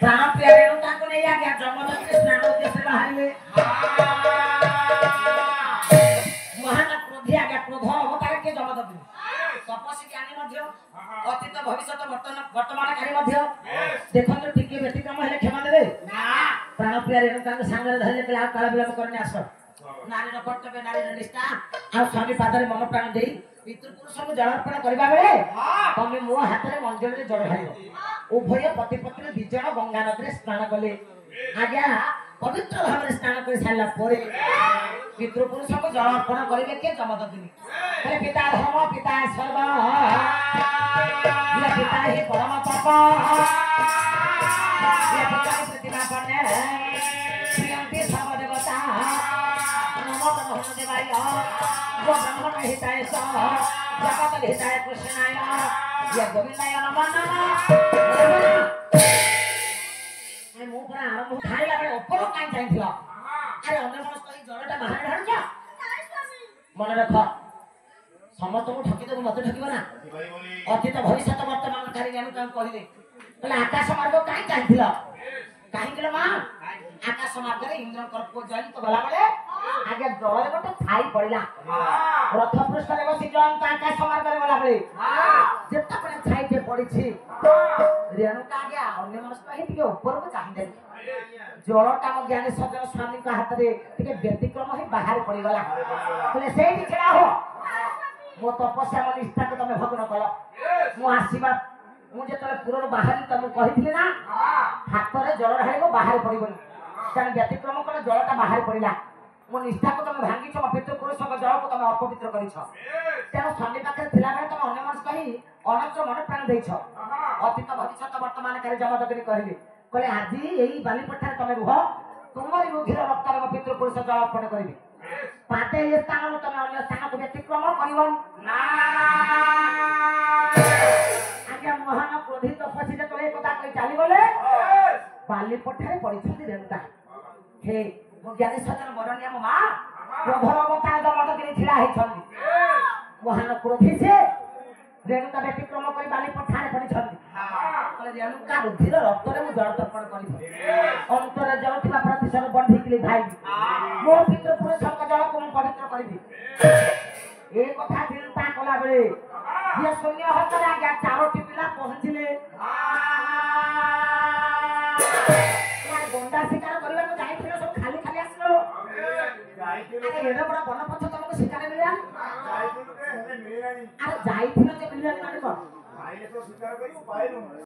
प्राण प्यारे ताको नहीं आज्ञा जमदग्नि स्नान उद्देश्य बाहरिले महान क्रोधी आज्ञा क्रोध अवतार के जमदग्नि तपस्वी ज्ञानी मध्य अतीत भविष्य वर्तमान कारी मध्य देखंतु टिके व्यतिक्रम हेले क्षमा देबे ना प्राण प्यारे ताको संगे धरले के काल विलंब करने आस नारी कर्तव्य नारी निष्ठा आ स्वामी पादरे मन प्राण दे पितृपुरुष को जलार्पण करबा बेले तमे मो हाथ रे मंजर रे जड़ ढालिबो उभय पति पत्नी दिजण गंगा नदी स्नान कले आज्ञा पवित्र भाव स्नान कर सारा परे पितृपुरुष को जलार्पण करिवे के जमदग्नि बोले पिता धर्म पिता सर्व ये पिता ही परम पाप ये पिता ही प्रतिमा पन्ने प्रियंती सर्व देवता नमो नमः देवाय जो ब्रह्मण हिताय स जगत हिताय कृष्णाय ये गोविंदाय नमः नमः मु पर आरंभ खाइला बेले ऊपर काई जाइथिला अरे अन्य मनस्क ही जड़टा बाहर ढालछ मन रख समस्त को ठकी दे मते ठकीबा ना अतीत भविष्य वर्तमान कारी ज्ञान काम कहिले बोले आकाश मार्ग काई जाइथिला काई केला मा आकाश मार्ग रे इंद्र कर्प जयन तो गला बेले आगे जळ रे गोटे छाई पड़िला रथ पृष्ठ रे बसी जयन आकाश मार्ग रे गला बेले जेता पर छाई जे पड़ी छी रेणुका आज्ञा अन्य मनस्क ही टिके ऊपर को चाहि दे जलटा म ज्ञानी सजन स्वामी का हाथ रे टिके व्यतिक्रम ही बाहर पड़ी गला बोले सेठी छड़ा हो मो तपस्या म निष्ठा को तमे भग्न कल मु आशीर्वाद मु जेतले पुरन बाहर तमे कहिथिले ना हाथ रे जल ढालिबो बाहर पड़िबो कारण व्यतिक्रम कले जलटा बाहर पड़िला मो निष्ठा को तमे भांगी छ पितृ पुरुष को जल को तमे अपवित्र करिछ तेनो स्वामी पाखे थिला बेले तमे अन्य मनस्क ही अनंत मन प्राण देछ अतीत भविष्य वर्तमान कारी जमदग्नि कहले कहले आजी एही बाली पठार तमे रुह तुमरी मुखिर रक्तर पितृ पुरुष जल अर्पण करिवे पाते ये स्थान तमे अन्य स्थान को व्यतिक्रम करिवो ना आज्ञा महान क्रोधी तपस्वी जे तले कथा कहि चाली गले बाली पठार पड़िछथि रेणुका हे मो ज्ञानी सजन मरण्या मो मां क्रोधर अवतार जमदग्नि छिड़ा है छथि महान क्रोधी से रेणुका व्यतिक्रम करी बाली पठार पड़िछथि कहले रेणुका रुधिर रक्तरे मु जल तर्पण करि अंतर जल थिबा प्रतिशत बंधी के धाई मो पितृ पुरुष का जल को पवित्र करिबी ए कथा चिंता कला बेले ये शून्य हतरे आज्ञा चारोटी पिला पहुंचिले गंडा शिकार करबा को जाइथिलो सब खाली खाली आसलो जाइथिलो अरे एडा बड़ा बन पछ तुमको शिकार मिलिया जाइथिलो ते मिलिलानी अरे जाइथिलो जे मिलिलानी माने को भाईले तो शिकार करियो पाइलु